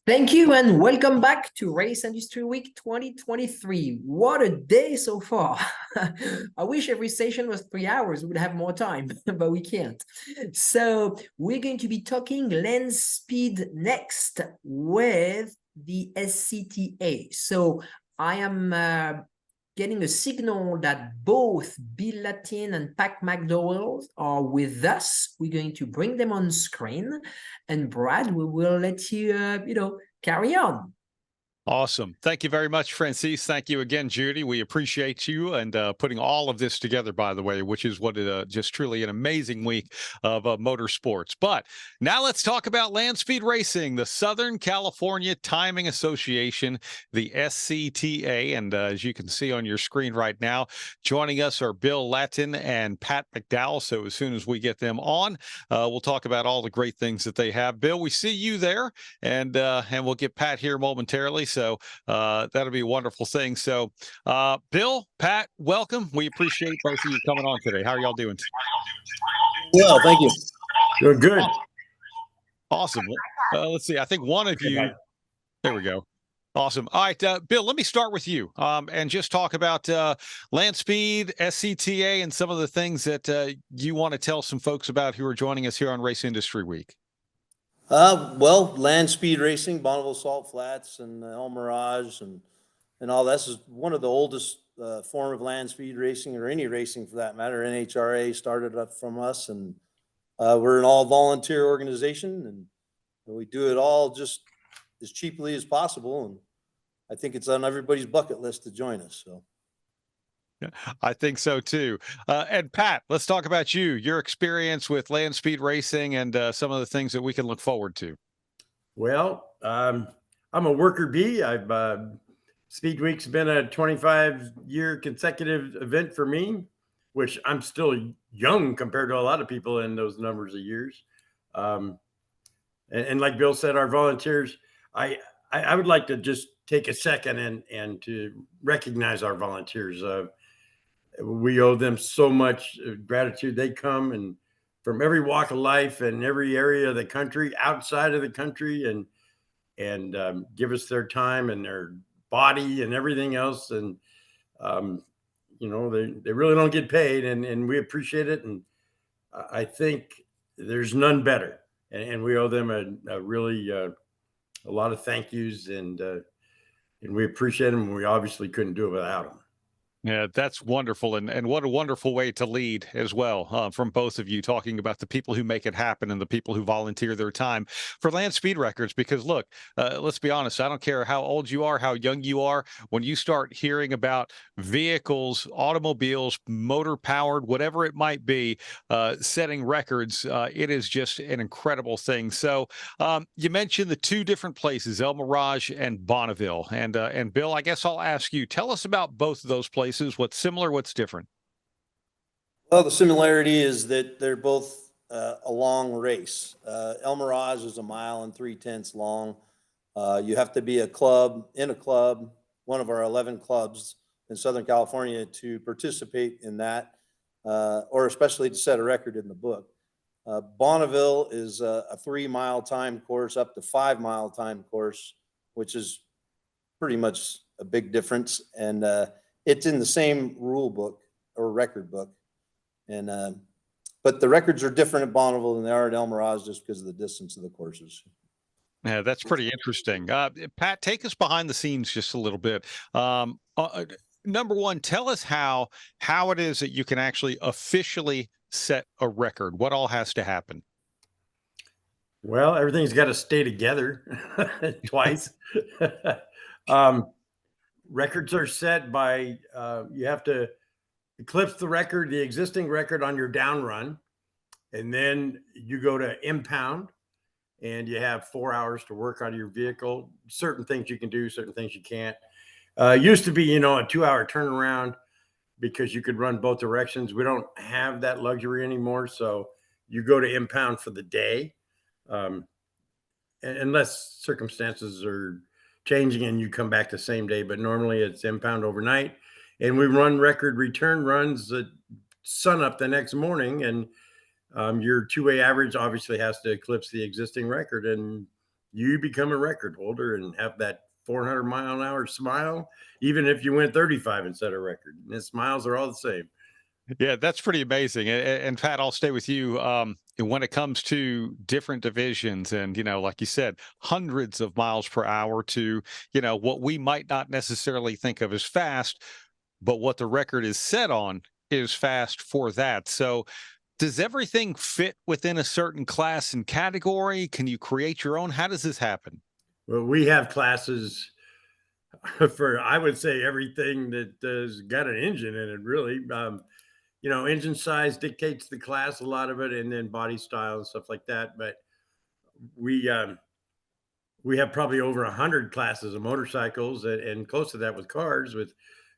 Thank you and welcome back to Race Industry Week 2023. What a day so far. I wish every session was 3 hours, we would have more time, but we can't. So we're going to be talking land speed next with the SCTA. So I am getting a signal that both Bill Lattin and Pat McDowell are with us. We're going to bring them on screen, and Brad, we will let you, carry on. Awesome. Thank you very much, Francis. Thank you again, Judy. We appreciate you and putting all of this together, by the way, which is what just truly an amazing week of motorsports. But now let's talk about land speed racing, the Southern California Timing Association, the SCTA. And as you can see on your screen right now, joining us are Bill Lattin and Pat McDowell. So as soon as we get them on, we'll talk about all the great things that they have. Bill, we see you there, and we'll get Pat here momentarily. So that'll be a wonderful thing. So Bill, Pat, welcome. We appreciate both of you coming on today. How are y'all doing? Well, thank you. Doing good. Awesome. Let's see. I think one of you, there we go. Awesome. All right, Bill, let me start with you and just talk about land speed, SCTA, and some of the things that you want to tell some folks about who are joining us here on Race Industry Week. Well, land speed racing, Bonneville Salt Flats and El Mirage and all this is one of the oldest form of land speed racing, or any racing for that matter. NHRA started up from us, and we're an all volunteer organization, and we do it all just as cheaply as possible. And I think it's on everybody's bucket list to join us. So. I think so too. And Pat, let's talk about you, your experience with land speed racing and some of the things that we can look forward to. Well, I'm a worker bee. Speed Week's been a 25-year consecutive event for me, which I'm still young compared to a lot of people in those numbers of years. And like Bill said, our volunteers, I would like to just take a second and to recognize our volunteers. We owe them so much gratitude. They come and from every walk of life and every area of the country, outside of the country, and give us their time and their body and everything else. And they really don't get paid, and we appreciate it. And I think there's none better, and we owe them a really a lot of thank yous, and we appreciate them. And we obviously couldn't do it without them. Yeah, that's wonderful. And what a wonderful way to lead as well from both of you, talking about the people who make it happen and the people who volunteer their time for land speed records. Because look, let's be honest, I don't care how old you are, how young you are. When you start hearing about vehicles, automobiles, motor powered, whatever it might be, setting records, it is just an incredible thing. So you mentioned the two different places, El Mirage and Bonneville. And Bill, I guess I'll ask you, tell us about both of those places. What's similar, what's different? Well, the similarity is that they're both a long race. El Mirage is 1 3/10 miles long. You have to be in a club, one of our 11 clubs in Southern California, to participate in that, or especially to set a record in the book. Bonneville is a 3-mile time course up to 5-mile time course, which is pretty much a big difference. And it's in the same rule book or record book. And but the records are different at Bonneville than they are at El Mirage, just because of the distance of the courses. Yeah, that's pretty interesting. Pat, take us behind the scenes just a little bit. Number one, tell us how it is that you can actually officially set a record. What all has to happen? Well, everything's got to stay together twice. Records are set by, you have to eclipse the existing record on your down run. And then you go to impound, and you have 4 hours to work on your vehicle. Certain things you can do, certain things you can't. Used to be, a 2-hour turnaround because you could run both directions. We don't have that luxury anymore. So you go to impound for the day, unless circumstances are changing and you come back the same day, but normally it's impound overnight. And we run record return runs at sun up the next morning, and your two-way average obviously has to eclipse the existing record, and you become a record holder and have that 400-mile-an-hour smile, even if you went 35 and set a record. And the smiles are all the same. Yeah, that's pretty amazing. And Pat, I'll stay with you. When it comes to different divisions and, like you said, hundreds of miles per hour to, what we might not necessarily think of as fast, but what the record is set on is fast for that. So does everything fit within a certain class and category? Can you create your own? How does this happen? Well, we have classes for, I would say, everything that has got an engine in it, really. Engine size dictates the class, a lot of it, and then body style and stuff like that. But we have probably over 100 classes of motorcycles, and close to that with cars, with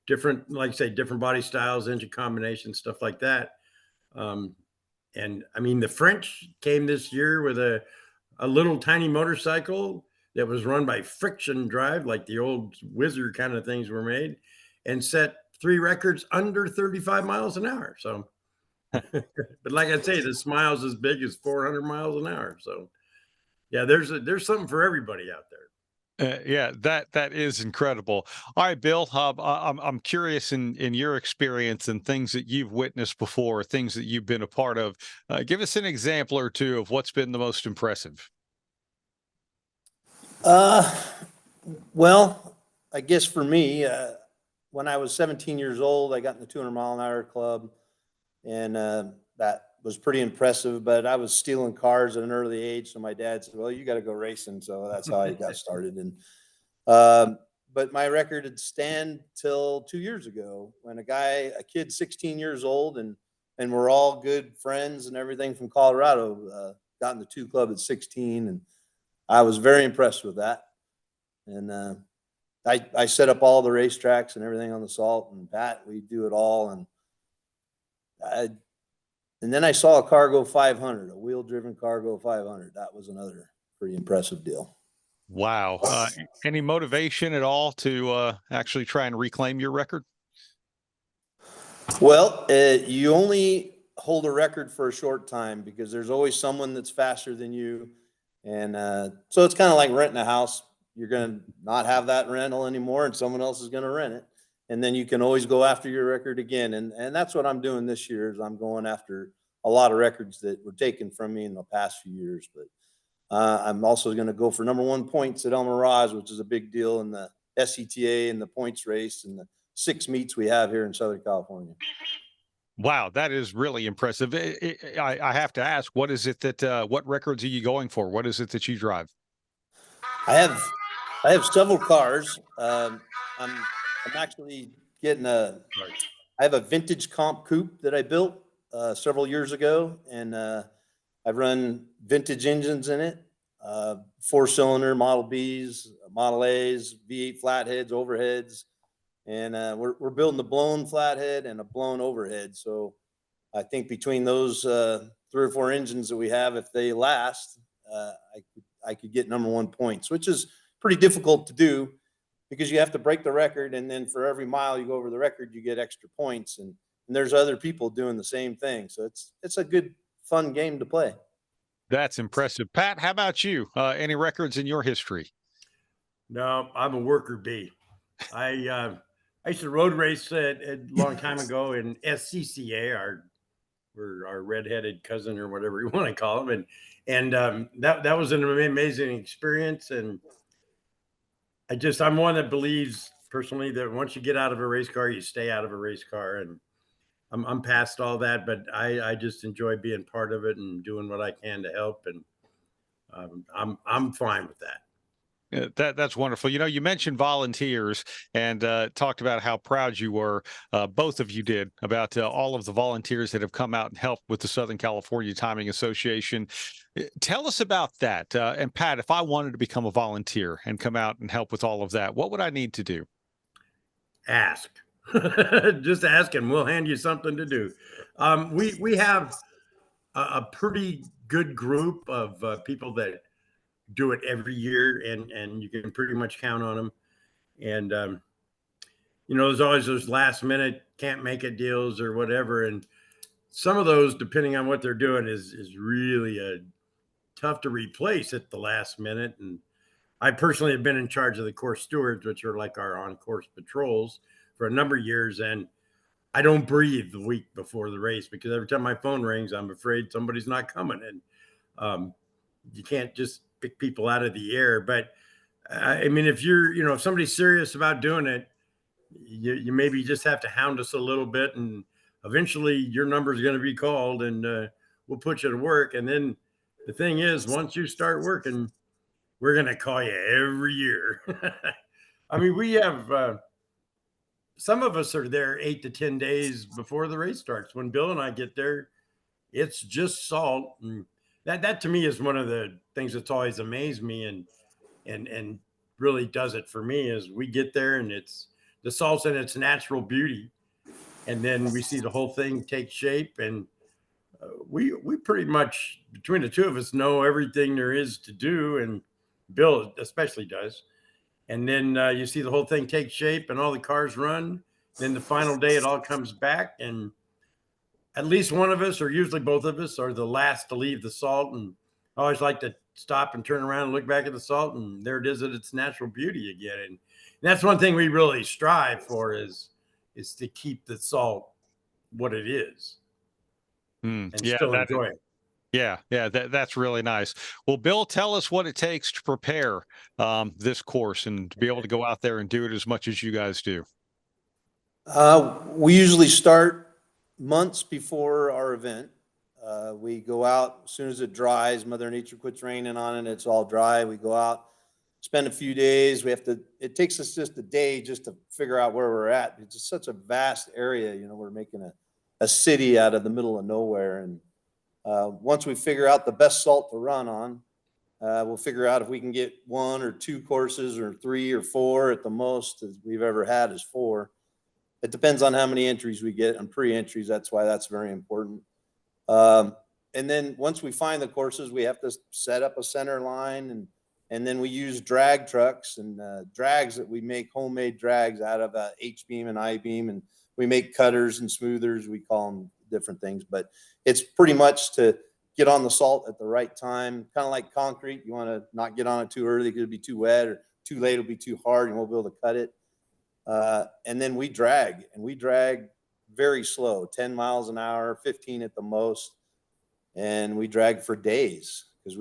different, like I say, different body styles, engine combinations, stuff like that. And I mean, the French came this year with a little tiny motorcycle that was run by friction drive, like the old Whizzer kind of things were made, and set 3 records under 35 miles an hour. So, but like I say, the smile's as big as 400 miles an hour. So, yeah, there's something for everybody out there. Yeah, that is incredible. All right, Bill, I'm curious in your experience and things that you've witnessed before, things that you've been a part of. Give us an example or two of what's been the most impressive. Well, I guess for me, when I was 17 years old, I got in the 200-mile-an-hour club, and that was pretty impressive. But I was stealing cars at an early age, so my dad said, "Well, you got to go racing." So that's how I got started. And but my record had stand till 2 years ago, when a kid 16 years old, and we're all good friends and everything, from Colorado, got in the 2 club at 16, and I was very impressed with that. And I set up all the racetracks and everything on the Salt, and Pat, we do it all. And then I saw a car go 500, a wheel-driven car go 500. That was another pretty impressive deal. Wow. Any motivation at all to actually try and reclaim your record? Well, you only hold a record for a short time, because there's always someone that's faster than you. And so it's kind of like renting a house. You're going to not have that rental anymore, and someone else is going to rent it. And then you can always go after your record again. And that's what I'm doing this year, is I'm going after a lot of records that were taken from me in the past few years. But I'm also going to go for #1 points at El Mirage, which is a big deal in the SCTA and the points race and the 6 meets we have here in Southern California. Wow, that is really impressive. I have to ask, what is it that what records are you going for? What is it that you drive? I have several cars. I'm actually getting I have a vintage comp coupe that I built several years ago, and I've run vintage engines in it, 4-cylinder Model Bs, Model As, V8 flatheads, overheads, and we're building a blown flathead and a blown overhead. So I think between those 3 or 4 engines that we have, if they last, I could get #1 points, which is pretty difficult to do, because you have to break the record, and then for every mile you go over the record, you get extra points, and there's other people doing the same thing. So it's a good, fun game to play. That's impressive. Pat, how about you? Any records in your history? No, I'm a worker bee. I used to road race a long time ago in SCCA, our redheaded cousin, or whatever you want to call them, and that was an amazing experience. And I'm one that believes personally that once you get out of a race car, you stay out of a race car. And I'm past all that, but I just enjoy being part of it and doing what I can to help. And I'm fine with that. That's wonderful. You mentioned volunteers and talked about how proud you were, both of you did, about all of the volunteers that have come out and helped with the Southern California Timing Association. Tell us about that. And Pat, if I wanted to become a volunteer and come out and help with all of that, what would I need to do? Ask. Just ask, and we'll hand you something to do. We have a pretty good group of people that do it every year, and you can pretty much count on them. And there's always those last minute can't make it deals or whatever, and some of those, depending on what they're doing, is really tough to replace at the last minute. And I personally have been in charge of the course stewards, which are like our on-course patrols, for a number of years. And I don't breathe the week before the race, because every time my phone rings, I'm afraid somebody's not coming. And you can't just pick people out of the air. But I mean, if if somebody's serious about doing it, you maybe just have to hound us a little bit, and eventually your number is going to be called, and we'll put you to work. And then the thing is, once you start working, we're going to call you every year. I mean, we have some of us are there 8 to 10 days before the race starts. When Bill and I get there, it's just salt. And that to me is one of the things that's always amazed me and really does it for me, is we get there and it's the salt's in its natural beauty. And then we see the whole thing take shape. And we pretty much, between the two of us, know everything there is to do. And Bill especially does. And then you see the whole thing take shape and all the cars run. Then the final day, it all comes back. And at least one of us, or usually both of us, are the last to leave the salt. And I always like to stop and turn around and look back at the salt, and there it is at its natural beauty again. And that's one thing we really strive for, is to keep the salt what it is, and still enjoy it. Yeah, that's really nice. Well, Bill, tell us what it takes to prepare this course and to be able to go out there and do it as much as you guys do. We usually start months before our event. We go out as soon as it dries. Mother Nature quits raining on it. It's all dry. We go out, spend a few days. It takes us just a day just to figure out where we're at. It's just such a vast area. We're making a city out of the middle of nowhere. And once we figure out the best salt to run on, we'll figure out if we can get 1 or 2 courses, or 3 or 4 at the most. As we've ever had is 4. It depends on how many entries we get on pre-entries. That's why that's very important. And then once we find the courses, we have to set up a center line, and then we use drag trucks and drags that we make, homemade drags out of H-beam and I-beam, and we make cutters and smoothers. We call them different things, but it's pretty much to get on the salt at the right time. Kind of like concrete. You want to not get on it too early because it'll be too wet, or too late, it'll be too hard, and won't be able to cut it. And then we drag very slow, 10 miles an hour, 15 at the most. And we drag for days, because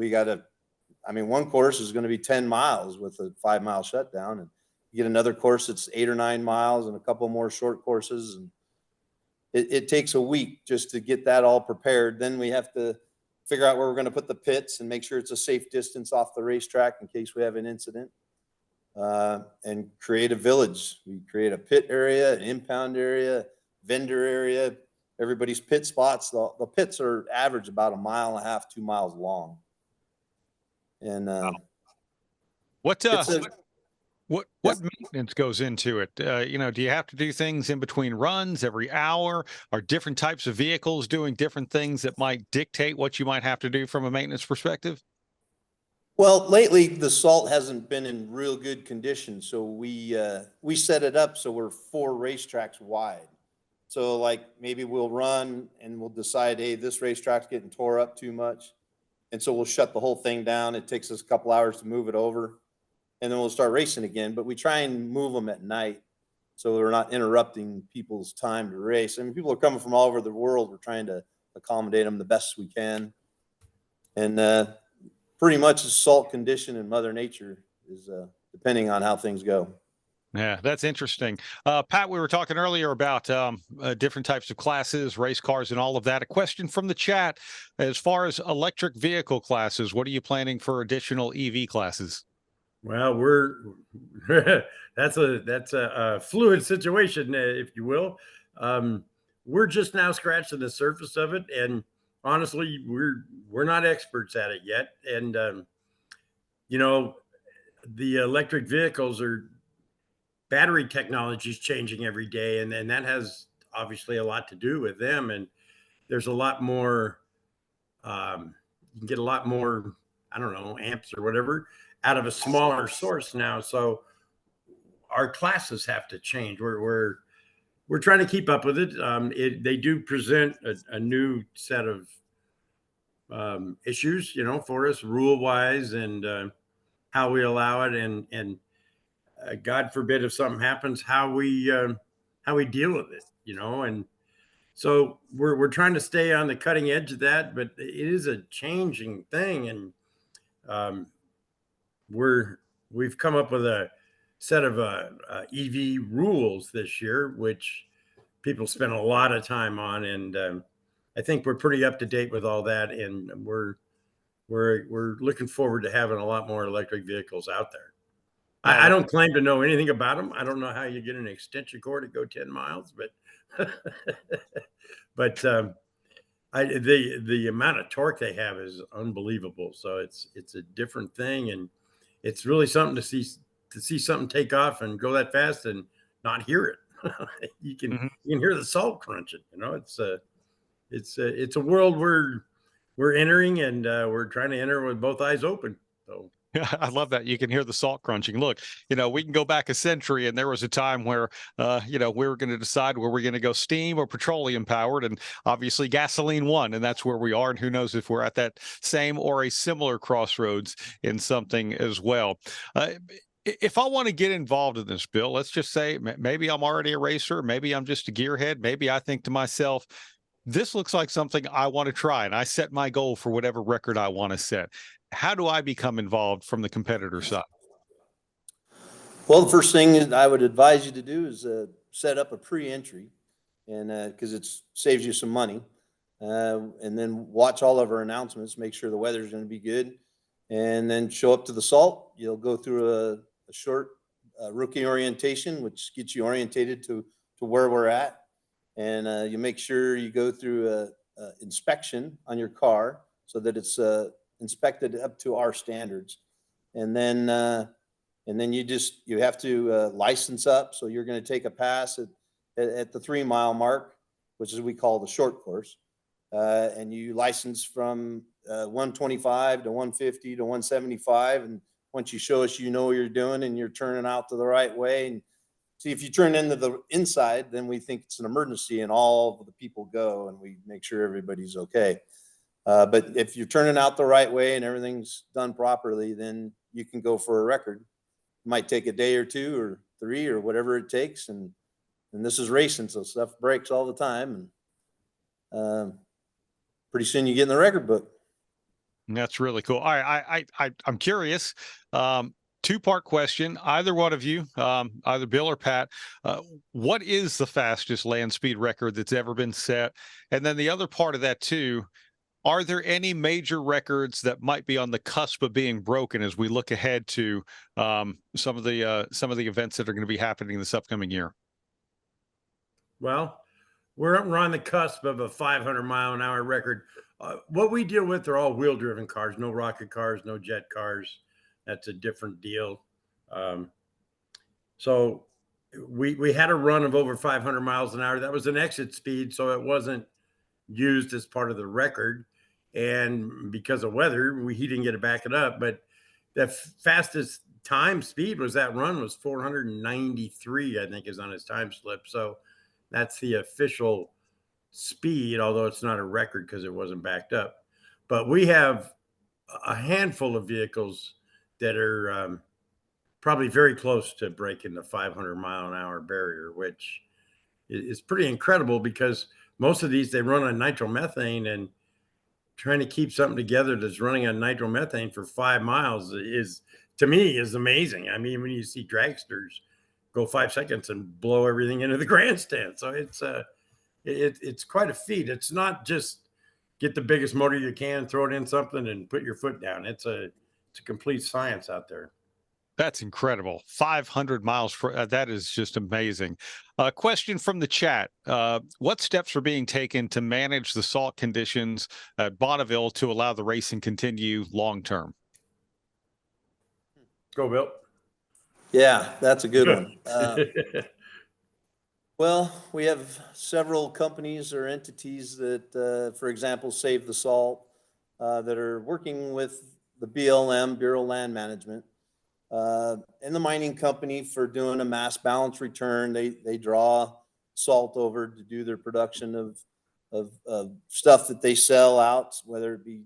one course is going to be 10 miles with a 5-mile shutdown, and you get another course that's 8 or 9 miles, and a couple more short courses. And it takes a week just to get that all prepared. Then we have to figure out where we're going to put the pits and make sure it's a safe distance off the racetrack in case we have an incident. And create a village. We create a pit area, an impound area, vendor area, everybody's pit spots. The pits are average about 1.5 miles, 2 miles long. And what maintenance goes into it? Do you have to do things in between runs every hour? Are different types of vehicles doing different things that might dictate what you might have to do from a maintenance perspective? Well, lately the salt hasn't been in real good condition, so we set it up so we're 4 racetracks wide. So like maybe we'll run and we'll decide, hey, this racetrack's getting tore up too much, and so we'll shut the whole thing down. It takes us a couple hours to move it over, and then we'll start racing again. But we try and move them at night so we're not interrupting people's time to race. I mean, people are coming from all over the world. We're trying to accommodate them the best we can, and pretty much the salt condition in Mother Nature is depending on how things go. Yeah, that's interesting. Pat, we were talking earlier about different types of classes, race cars, and all of that. A question from the chat: as far as electric vehicle classes, what are you planning for additional EV classes? Well, that's a fluid situation, if you will. We're just now scratching the surface of it, and honestly, we're not experts at it yet. And the electric vehicles battery technology is changing every day, and that has obviously a lot to do with them. And there's a lot more, you can get a lot more, I don't know, amps or whatever out of a smaller source now. So our classes have to change. We're trying to keep up with it. They do present a new set of issues, for us rule wise and how we allow it, and God forbid if something happens, how we deal with it, and so we're trying to stay on the cutting edge of that, but it is a changing thing, and um, we've come up with a set of EV rules this year, which people spend a lot of time on, and I think we're pretty up to date with all that, and we're looking forward to having a lot more electric vehicles out there. I don't claim to know anything about them. I don't know how you get an extension cord to go 10 miles, but but the amount of torque they have is unbelievable. So it's a different thing, and it's really something to see something take off and go that fast and not hear it. You can hear the salt crunching. It's a world we're entering, and we're trying to enter with both eyes open. So. Yeah, I love that. You can hear the salt crunching. Look, we can go back a century, and there was a time where, we were going to decide where we're going to go steam or petroleum powered, and obviously gasoline won, and that's where we are. And who knows if we're at that same or a similar crossroads in something as well. If I want to get involved in this, Bill, let's just say maybe I'm already a racer, maybe I'm just a gearhead, maybe I think to myself, this looks like something I want to try, and I set my goal for whatever record I want to set. How do I become involved from the competitor side? Well, the first thing I would advise you to do is set up a pre-entry, and because it saves you some money, and then watch all of our announcements, make sure the weather's going to be good, and then show up to the salt. You'll go through a short rookie orientation, which gets you orientated to where we're at, and you make sure you go through a inspection on your car so that it's inspected up to our standards, and then you have to license up. So you're going to take a pass at the 3 mile mark, which is we call the short course, and you license from 125 to 150 to 175, and once you show us you know what you're doing and you're turning out to the right way, and see if you turn into the inside, then we think it's an emergency and all of the people go, and we make sure everybody's okay. But if you're turning out the right way and everything's done properly, then you can go for a record. It might take a day or 2 or 3 or whatever it takes. And this is racing, so stuff breaks all the time. And pretty soon you get in the record book. That's really cool. All right, I'm curious. Two-part question. Either one of you, either Bill or Pat, what is the fastest land speed record that's ever been set? And then the other part of that too, are there any major records that might be on the cusp of being broken as we look ahead to some of the events that are going to be happening this upcoming year? Well, we're on the cusp of a 500-mile-an-hour record. What we deal with are all wheel-driven cars, no rocket cars, no jet cars. That's a different deal. So we had a run of over 500 miles an hour. That was an exit speed, so it wasn't used as part of the record, and because of weather he didn't get to back it up. But the fastest time speed was 493, I think, is on his time slip. So that's the official speed, although it's not a record because it wasn't backed up. But we have a handful of vehicles that are probably very close to breaking the 500-mile-an-hour barrier, which is pretty incredible because most of these, they run on nitromethane, and trying to keep something together that's running on nitromethane for 5 miles is, to me, is amazing. I mean, when you see dragsters go 5 seconds and blow everything into the grandstand. So it's quite a feat. It's not just get the biggest motor you can, throw it in something and put your foot down. It's a complete science out there. That's incredible. 500 miles for that is just amazing. Question from the chat. What steps are being taken to manage the salt conditions at Bonneville to allow the racing continue long term? Go, Bill. Yeah, that's a good one. Well, we have several companies or entities that, for example, Save the Salt, that are working with the BLM, Bureau of Land Management, and the mining company for doing a mass balance return. They draw salt over to do their production of stuff that they sell out, whether it be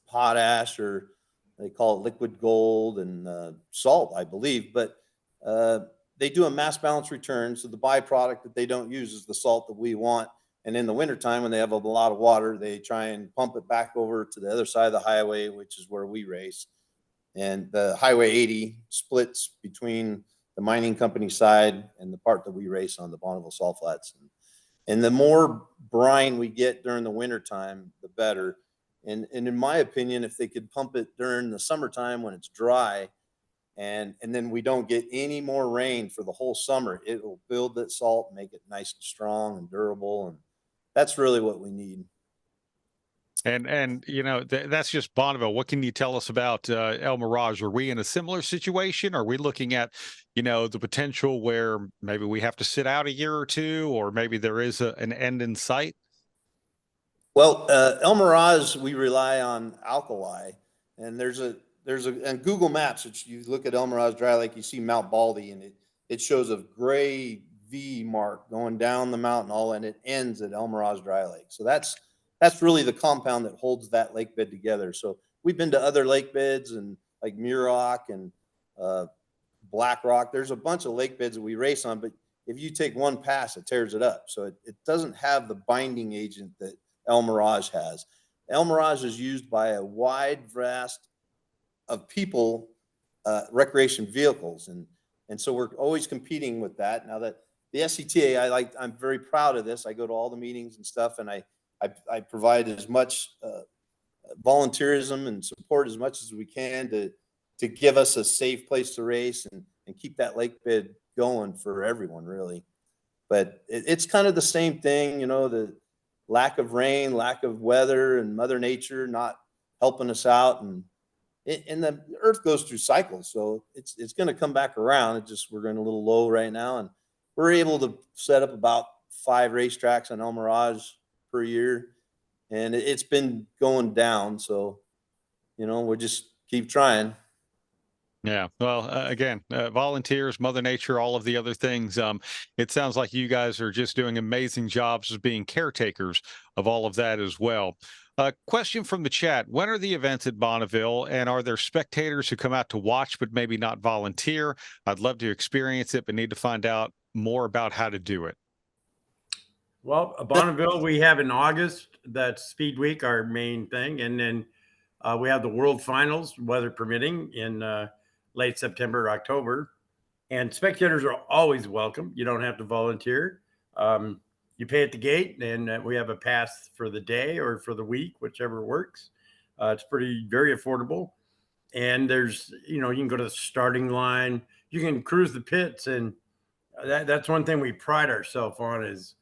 potash, or they call it liquid gold, and salt, I believe. But they do a mass balance return. So the byproduct that they don't use is the salt that we want. And in the wintertime, when they have a lot of water, they try and pump it back over to the other side of the highway, which is where we race. And the Highway 80 splits between the mining company side and the part that we race on, the Bonneville Salt Flats. And the more brine we get during the wintertime, the better. And in my opinion, if they could pump it during the summertime when it's dry, and then we don't get any more rain for the whole summer, it will build that salt, make it nice and strong and durable. And that's really what we need. And you know, that's just Bonneville. What can you tell us about El Mirage? Are we in a similar situation? Are we looking at, you know, the potential where maybe we have to sit out a year or two, or maybe there is an end in sight? Well, El Mirage, we rely on alkali, and and Google Maps, if you look at El Mirage Dry Lake, you see Mount Baldy, and it shows a gray V mark going down the mountain, and it ends at El Mirage Dry Lake. So that's really the compound that holds that lake bed together. So we've been to other lake beds, and like Muroc and Black Rock. There's a bunch of lake beds that we race on, but if you take one pass, it tears it up. So it doesn't have the binding agent that El Mirage has. El Mirage is used by a wide vast of people, recreation vehicles. And so we're always competing with that. Now that the SCTA, I'm very proud of this. I go to all the meetings and stuff, and I provide as much volunteerism and support as much as we can to give us a safe place to race and keep that lake bed going for everyone, really. But it's kind of the same thing, you know, the lack of rain, lack of weather, and Mother Nature not helping us out. And the earth goes through cycles, so it's going to come back around. We're going a little low right now, and we're able to set up about 5 racetracks on El Mirage per year, and it's been going down. So, you know, we'll just keep trying. Yeah. Well, again, volunteers, Mother Nature, all of the other things. It sounds like you guys are just doing amazing jobs as being caretakers of all of that as well. Question from the chat: when are the events at Bonneville, and are there spectators who come out to watch but maybe not volunteer? I'd love to experience it, but need to find out more about how to do it. Well, Bonneville, we have in August, that's Speed Week, our main thing. And then we have the World Finals, weather permitting, in late September, October. And spectators are always welcome. You don't have to volunteer. You pay at the gate, and we have a pass for the day or for the week, whichever works. It's very affordable. And there's, you know, you can go to the starting line. You can cruise the pits. And that's one thing we pride ourselves on is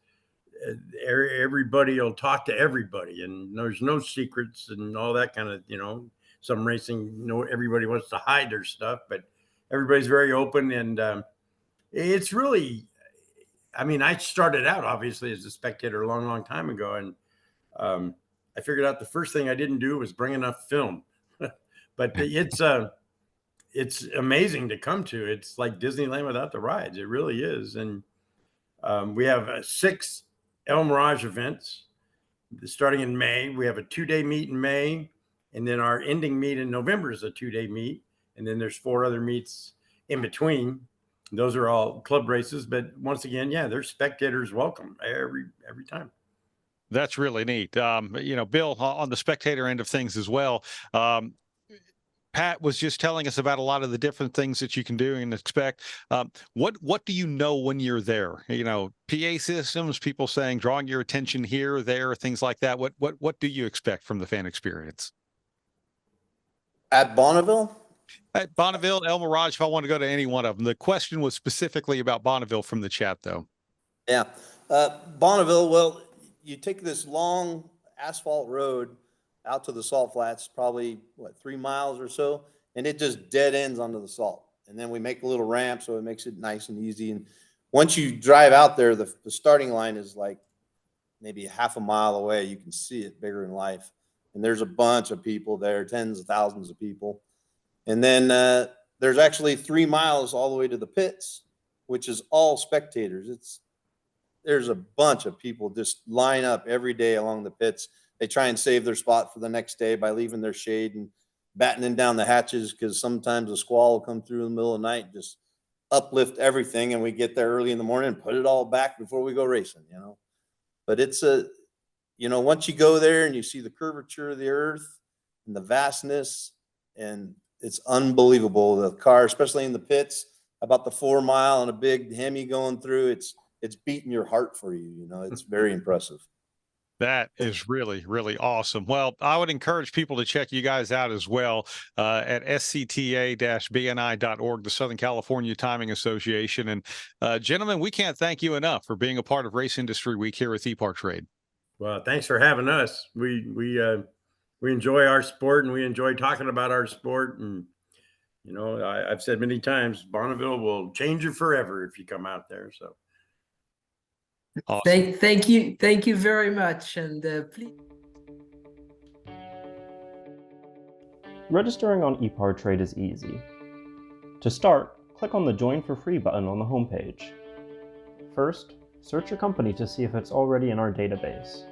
everybody will talk to everybody, and there's no secrets and all that kind of, you know, some racing, you know, everybody wants to hide their stuff, but everybody's very open. And it's really, I mean, I started out obviously as a spectator a long, long time ago. And I figured out the first thing I didn't do was bring enough film, but it's amazing to come to. It's like Disneyland without the rides. It really is. And we have 6 El Mirage events starting in May. We have a 2-day meet in May, and then our ending meet in November is a 2-day meet. And then there's 4 other meets in between. Those are all club races. But once again, yeah, there's spectators welcome every time. That's really neat. You know, Bill, on the spectator end of things as well, Pat was just telling us about a lot of the different things that you can do and expect. What do you know when you're there? You know, PA systems, people saying, drawing your attention here, there, things like that. What do you expect from the fan experience? At Bonneville? At Bonneville, El Mirage, if I want to go to any one of them. The question was specifically about Bonneville from the chat, though. Yeah. Bonneville, well, you take this long asphalt road out to the salt flats, probably 3 miles or so, and it just dead ends onto the salt. And then we make a little ramp, so it makes it nice and easy. And once you drive out there, the starting line is like maybe half a mile away. You can see it bigger than life. And there's a bunch of people there, tens of thousands of people. And then there's actually 3 miles all the way to the pits, which is all spectators. there's a bunch of people just line up every day along the pits. They try and save their spot for the next day by leaving their shade and battening down the hatches, because sometimes a squall will come through in the middle of the night, just uplift everything, and we get there early in the morning and put it all back before we go racing, you know. But it's once you go there and you see the curvature of the earth and the vastness, and it's unbelievable. The car, especially in the pits, about the 4 mile and a big Hemi going through, it's beating your heart for you. You know, it's very impressive. That is really, really awesome. Well, I would encourage people to check you guys out as well at scta-bni.org, the Southern California Timing Association. And gentlemen, we can't thank you enough for being a part of Race Industry Week here with Epartrade. Well, thanks for having us. We enjoy our sport, and we enjoy talking about our sport. And I've said many times, Bonneville will change you forever if you come out there. So. Awesome. Thank you very much, and please. Registering on Epartrade is easy. To start, click on the Join for Free button on the homepage. First, search your company to see if it's already in our database.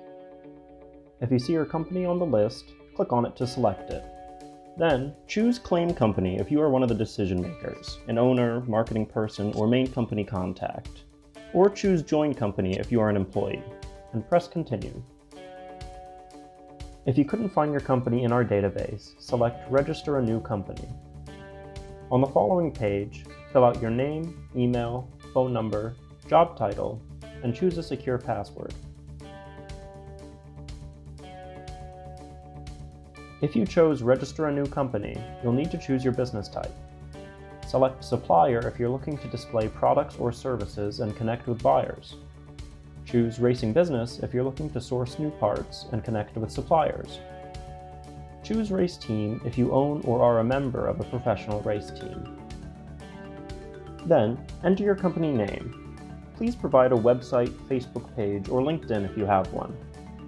If you see your company on the list, click on it to select it. Then, choose Claim Company if you are one of the decision makers, an owner, marketing person, or main company contact. Or choose Join Company if you are an employee, and press Continue. If you couldn't find your company in our database, select Register a New Company. On the following page, fill out your name, email, phone number, job title, and choose a secure password. If you chose Register a New Company, you'll need to choose your business type. Select Supplier if you're looking to display products or services and connect with buyers. Choose Racing Business if you're looking to source new parts and connect with suppliers. Choose Race Team if you own or are a member of a professional race team. Then, enter your company name. Please provide a website, Facebook page, or LinkedIn if you have one,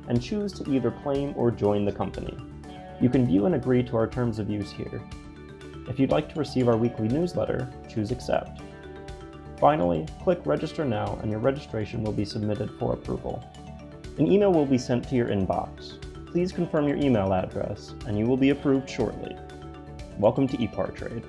and choose to either claim or join the company. You can view and agree to our terms of use here. If you'd like to receive our weekly newsletter, choose Accept. Finally, click Register Now and your registration will be submitted for approval. An email will be sent to your inbox. Please confirm your email address and you will be approved shortly. Welcome to Epartrade.